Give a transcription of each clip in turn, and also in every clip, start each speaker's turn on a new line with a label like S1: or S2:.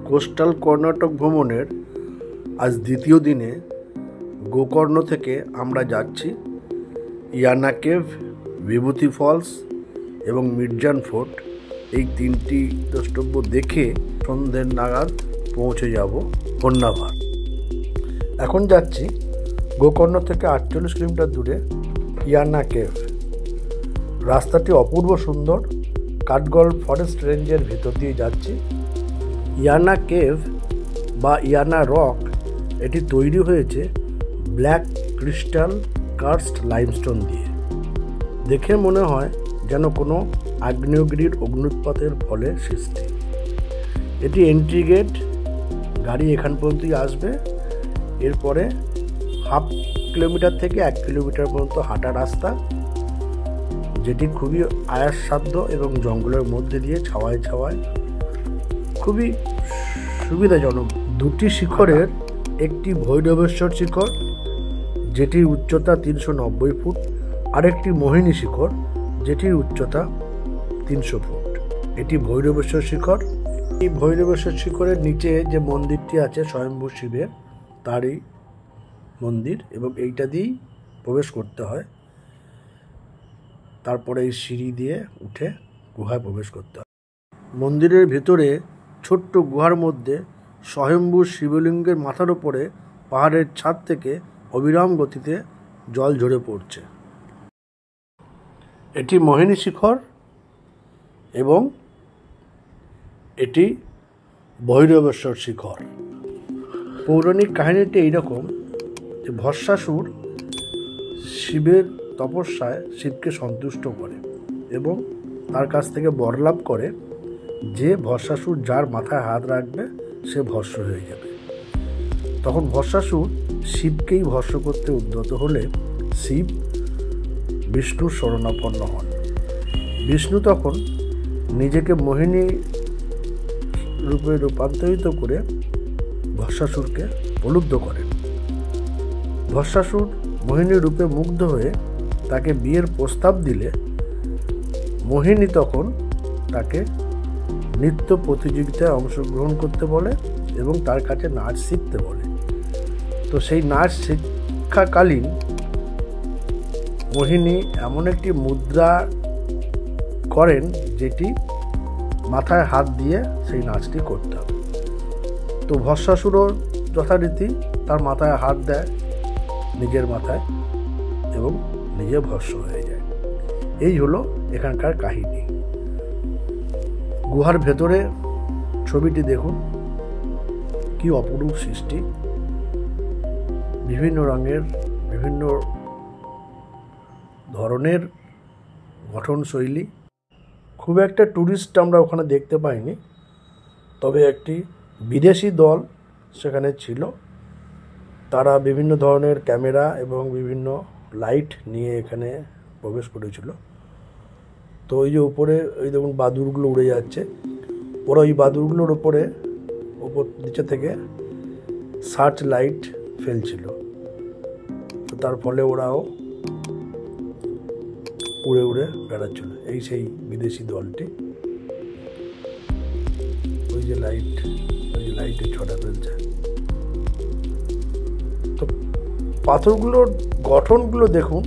S1: Coastal Karnataka ভ্রমণের আজ দ্বিতীয় দিনে গোকর্ণ থেকে আমরা যাচ্ছি ইয়ানা কেভ, বিভূতি ফলস এবং মির্জান ফোর্ট। এই তিনটি দ্রষ্টব্য দেখে সন্ধ্যের নাগাদ পৌঁছে যাব হন্নাভার। এখন যাচ্ছি গোকর্ণ থেকে 48 কিলোমিটার দূরে ইয়ানা কেভ। রাস্তাটি অপূর্ব সুন্দর, কাঠগড় ফরেস্ট রেঞ্জের ভিতর দিয়ে যাচ্ছি। ইয়ানা কেভ বা ইয়ানা রক এটি তৈরি হয়েছে ব্ল্যাক ক্রিস্টাল কার্স্ট লাইমস্টোন দিয়ে। দেখে মনে হয় যেন কোনো আগ্নেয়গিরির অগ্নুৎপাতের ফলে সৃষ্টি। এটি এন্ট্রি গেট, গাড়ি এখান পর্যন্তই আসবে। এরপরে হাফ কিলোমিটার থেকে 1 কিলোমিটার পর্যন্ত হাঁটা রাস্তা, যেটি খুবই আয়াসসাধ্য এবং জঙ্গলের মধ্যে দিয়ে ছাওয়ায় ছাওয়ায় খুবই সুবিধাজনক। দুটি শিখরের একটি ভৈরবেশ্বর শিখর, যেটির উচ্চতা 390 ফুট, আরেকটি মোহিনী শিখর, যেটির উচ্চতা 300 ফুট। এটি ভৈরবেশ্বর শিখর। এই ভৈরবেশ্বর শিখরের নিচে যে মন্দিরটি আছে স্বয়ম্ভু শিবের, তারই মন্দির, এবং এইটা দিয়েই প্রবেশ করতে হয়। তারপরে এই সিঁড়ি দিয়ে উঠে গুহায় প্রবেশ করতে হয়। মন্দিরের ভিতরে ছোট্ট গুহার মধ্যে স্বয়ম্ভু শিবলিঙ্গের মাথার উপরে পাহাড়ের ছাদ থেকে অবিরাম গতিতে জল ঝরে পড়ছে। এটি মোহিনী শিখর এবং এটি ভৈরবেশ্বর শিখর। পৌরাণিক কাহিনীটি এইরকম যে ভস্মাসুর শিবের তপস্যায় শিবকে সন্তুষ্ট করে এবং তার কাছ থেকে বরলাভ করে যে ভস্মাসুর যার মাথায় হাত রাখবে সে ভস্ম হয়ে যাবে। তখন ভস্মাসুর শিবকেই ভস্ম করতে উদ্যত হলে শিব বিষ্ণুর শরণাপন্ন হন। বিষ্ণু তখন নিজেকে মোহিনী রূপে রূপান্তরিত করে ভস্মাসুরকে প্রলুব্ধ করেন। ভস্মাসুর মোহিনী রূপে মুগ্ধ হয়ে তাকে বিয়ের প্রস্তাব দিলে মোহিনী তখন তাকে নৃত্য প্রতিযোগিতায় অংশগ্রহণ করতে বলে এবং তার কাছে নাচ শিখতে বলে। তো সেই নাচ শিক্ষাকালীন মোহিনী এমন একটি মুদ্রা করেন যেটি মাথায় হাত দিয়ে সেই নাচটি করতে হবে। তো ভস্মাসুরও যথারীতি তার মাথায় হাত দেয়, নিজের মাথায়, এবং নিজে ভস্ম হয়ে যায়। এই হলো এখানকার কাহিনী। গুহার ভেতরে ছবিটি দেখুন, কি অপরূপ সৃষ্টি। বিভিন্ন রঙের, বিভিন্ন ধরনের গঠনশৈলী। খুব একটা ট্যুরিস্ট আমরা ওখানে দেখতে পাইনি, তবে একটি বিদেশি দল সেখানে ছিল। তারা বিভিন্ন ধরনের ক্যামেরা এবং বিভিন্ন লাইট নিয়ে এখানে প্রবেশ করেছিল। তো ওই যে উপরে ওই দেখুন বাদুড়গুলো উড়ে যাচ্ছে, ওরা ওই বাদুড়গুলোর ওপর নিচে থেকে সার্চ লাইট ফেলছিল। তো তার ফলে ওরাও উড়ে উড়ে বেড়াচ্ছিল। এই সেই বিদেশি দলটি, ওই যে লাইটের ছটা ফেলছে। তো পাথরগুলোর গঠনগুলো দেখুন,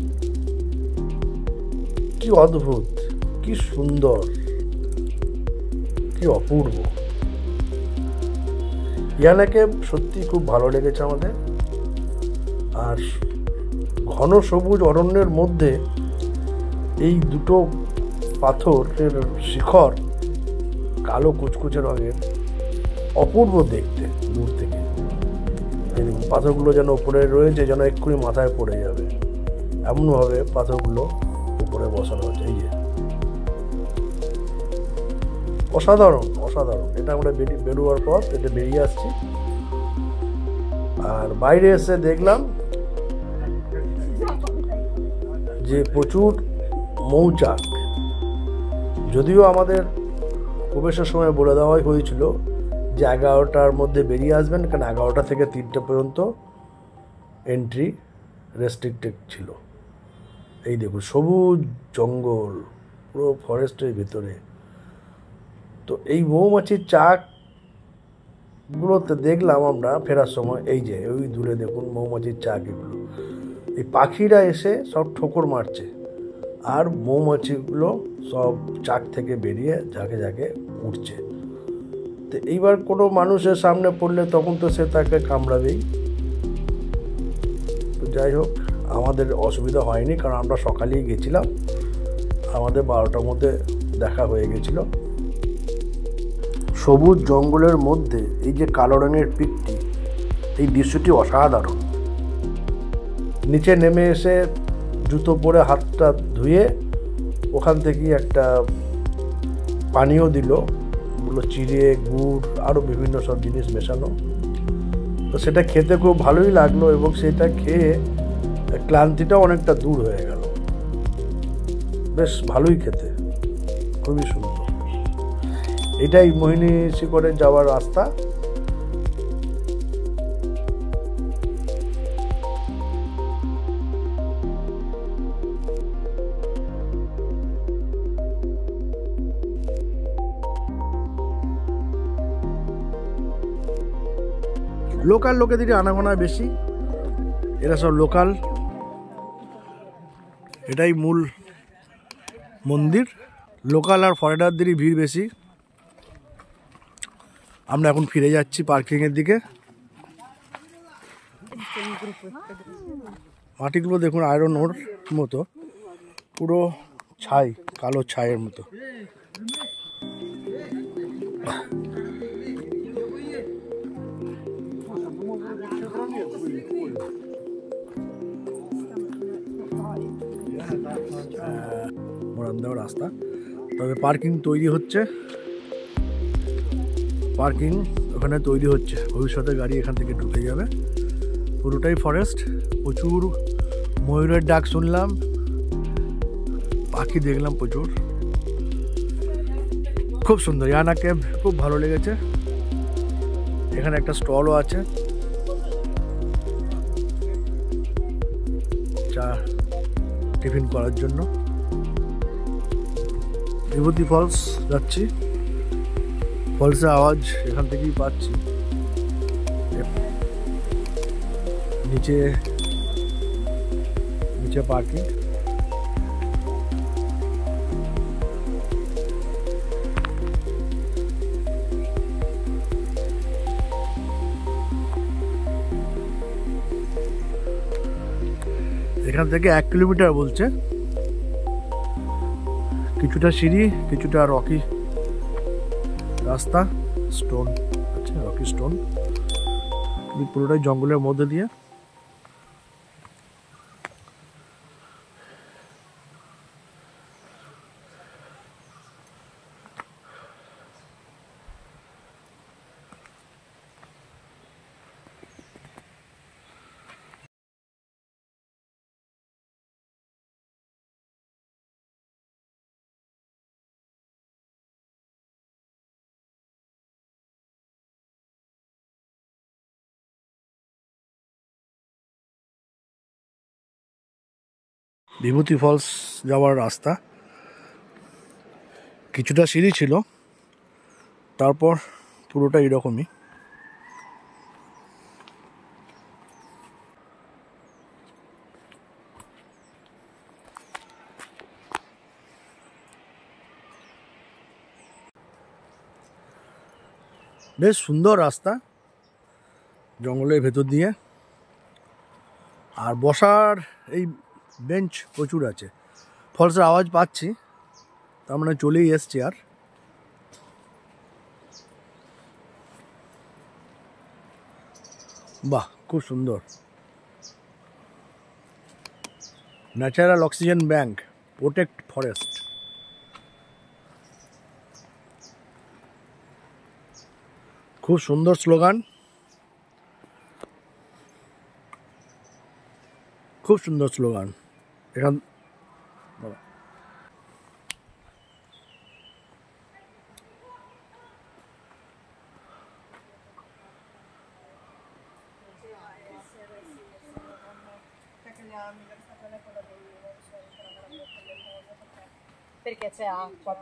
S1: কি অদ্ভুত, কি সুন্দর, কি অপূর্ব। ইয়ানাকে সত্যি খুব ভালো লেগেছে আমাদের। আর ঘন সবুজ অরণ্যের মধ্যে এই দুটো পাথরের শিখর, কালো কুচকুচে রঙের, অপূর্ব দেখতে দূর থেকে। পাথরগুলো যেন উপরে রয়েছে, যেন এক্ষুনি মাথায় পড়ে যাবে, এমনভাবে পাথরগুলো উপরে বসানো হচ্ছে। এই যে অসাধারণ, অসাধারণ। এটা আমরা বেরোবার পর এটা বেরিয়ে আসছি। আর বাইরে এসে দেখলাম যে প্রচুর মৌচাক। যদিও আমাদের প্রবেশের সময় বলে দেওয়াই হয়েছিল যে 11টার মধ্যে বেরিয়ে আসবেন, কারণ 11টা থেকে 3টে পর্যন্ত এন্ট্রি রেস্ট্রিক্টেড ছিল। এই দেখুন সবুজ জঙ্গল, পুরো ফরেস্টের ভিতরে। তো এই মৌমাছির চাক গুলোতে দেখলাম আমরা ফেরার সময়, এই যে ওই দূরে দেখুন মৌমাছির চাক, এগুলো এই পাখিরা এসে সব ঠোকর মারছে, আর মৌমাছিগুলো সব চাক থেকে বেরিয়ে ঝাঁকে ঝাঁকে উঠছে। তো এইবার কোনো মানুষের সামনে পড়লে তখন তো সে তাকে কামড়াবেই। তো যাই হোক, আমাদের অসুবিধা হয়নি, কারণ আমরা সকালেই গেছিলাম, আমাদের 12টার মধ্যে দেখা হয়ে গেছিল। সবুজ জঙ্গলের মধ্যে এই যে কালো রঙের পিকটি, এই দৃশ্যটি অসাধারণ। নিচে নেমে এসে জুতো পরে হাতটা ধুয়ে ওখান থেকেই একটা পানীয় দিল, ওগুলো চিড়ে, গুড়, আরও বিভিন্ন সব জিনিস মেশানো। তো সেটা খেতে খুব ভালোই লাগলো, এবং সেটা খেয়ে ক্লান্তিটাও অনেকটা দূর হয়ে গেল। বেশ ভালোই খেতে, খুবই সুন্দর। এটাই মোহিনী শিখরে যাওয়ার রাস্তা। লোকাল লোকেদেরই আনাগোনা বেশি, এরা সব লোকাল। এটাই মূল মন্দির। লোকাল আর ফরেনারদেরই ভিড় বেশি। আমরা এখন ফিরে যাচ্ছি পার্কিংয়ের দিকে। মাটিগুলো দেখুন আয়রন ওর মতো, পুরো ছাই, কালো ছাইয়ের মতো। মোরাম দেওয়া রাস্তা, তবে পার্কিং তৈরি হচ্ছে, পার্কিং ওখানে তৈরি হচ্ছে। ভবিষ্যতে গাড়ি এখান থেকে ঢুকে যাবে। পুরোটাই ফরেস্ট, প্রচুর ময়ূরের ডাক শুনলাম, পাখি দেখলাম প্রচুর, খুব সুন্দর। ইয়ানা কেভ খুব ভালো লেগেছে। এখানে একটা স্টলও আছে, চা টিফিন করার জন্য। বিভূতি ফলস যাচ্ছি, ফলসের আওয়াজ এখান থেকেই পাচ্ছি। নিচে নিচে পার্কিং। এখান থেকে 1 কিলোমিটার বলছে। কিছুটা সিঁড়ি, কিছুটা রকি রাস্তা, স্টোন আছে, রকি স্টোন। পুরোটাই জঙ্গলের মধ্যে দিয়ে। বিভূতি ফলস যাওয়ার রাস্তা, কিছুটা সিঁড়ি ছিল, তারপর পুরোটা এরকমই। বেশ সুন্দর রাস্তা, জঙ্গলের ভেতর দিয়ে। আর বসার এই বেঞ্চ প্রচুর আছে। ফলসের আওয়াজ পাচ্ছি, তার মানে চলেই এসছি। আর বাহ, খুব সুন্দর। Natural oxygen bank, protect forest. খুব সুন্দর স্লোগান, খুব সুন্দর স্লোগান। এখান
S2: perché c'è acqua.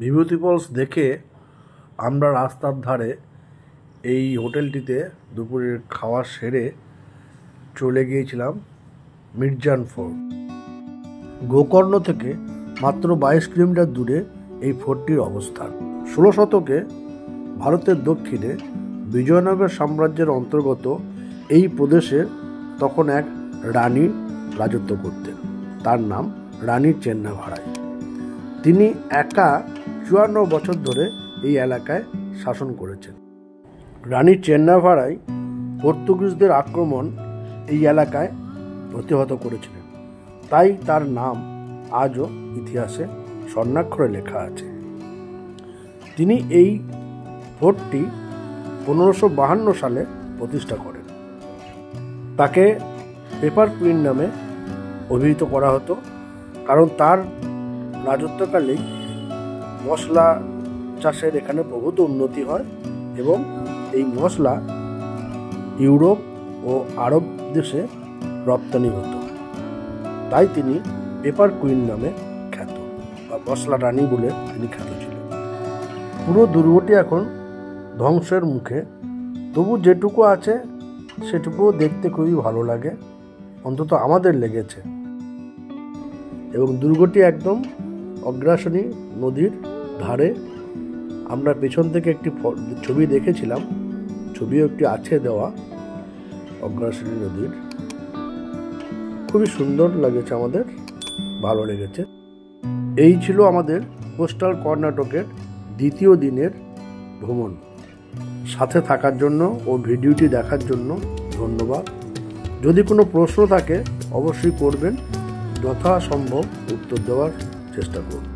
S1: বিভূতি ফলস দেখে আমরা রাস্তার ধারে এই হোটেলটিতে দুপুরের খাওয়া সেরে চলে গিয়েছিলাম মির্জান ফোর্ট। গোকর্ণ থেকে মাত্র 22 কিলোমিটার দূরে এই ফোর্টটির অবস্থান। 16 শতকে ভারতের দক্ষিণে বিজয়নগর সাম্রাজ্যের অন্তর্গত এই প্রদেশে তখন এক রানী রাজত্ব করতেন। তার নাম রানী চেন্নাভারাই। তিনি একা 54 বছর ধরে এই এলাকায় শাসন করেছেন। রানী চেন্নাভারাই পর্তুগিজদের আক্রমণ এই এলাকায় প্রতিহত করেছিলেন, তাই তার নাম আজও ইতিহাসে স্বর্ণাক্ষরে লেখা আছে। তিনি এই ফোর্টটি 1552 সালে প্রতিষ্ঠা করেন। তাকে পেপার কুইন নামে অভিহিত করা হতো, কারণ তার রাজত্বকালেই মশলা চাষের এখানে প্রভূত উন্নতি হয় এবং এই মশলা ইউরোপ ও আরব দেশে রপ্তানি হতো। তাই তিনি পেপার কুইন নামে খ্যাত, বা মশলা রানী বলে তিনি খ্যাত ছিলেন। পুরো দুর্গটি এখন ধ্বংসের মুখে, তবু যেটুকু আছে সেটুকুও দেখতে খুবই ভালো লাগে, অন্তত আমাদের লেগেছে। এবং দুর্গটি একদম অগ্রাসনী নদীর ধারে। আমরা পেছন থেকে একটি ছবি দেখেছিলাম, ছবিও একটি আছে দেওয়া অগ্রাসনী নদীর। খুবই সুন্দর লাগেছে, আমাদের ভালো লেগেছে। এই ছিল আমাদের কোস্টাল কর্ণাটকের দ্বিতীয় দিনের ভ্রমণ। সাথে থাকার জন্য ও ভিডিওটি দেখার জন্য ধন্যবাদ। যদি কোনো প্রশ্ন থাকে অবশ্যই করবেন, যথাসম্ভব উত্তর দেওয়ার চেষ্টা করব।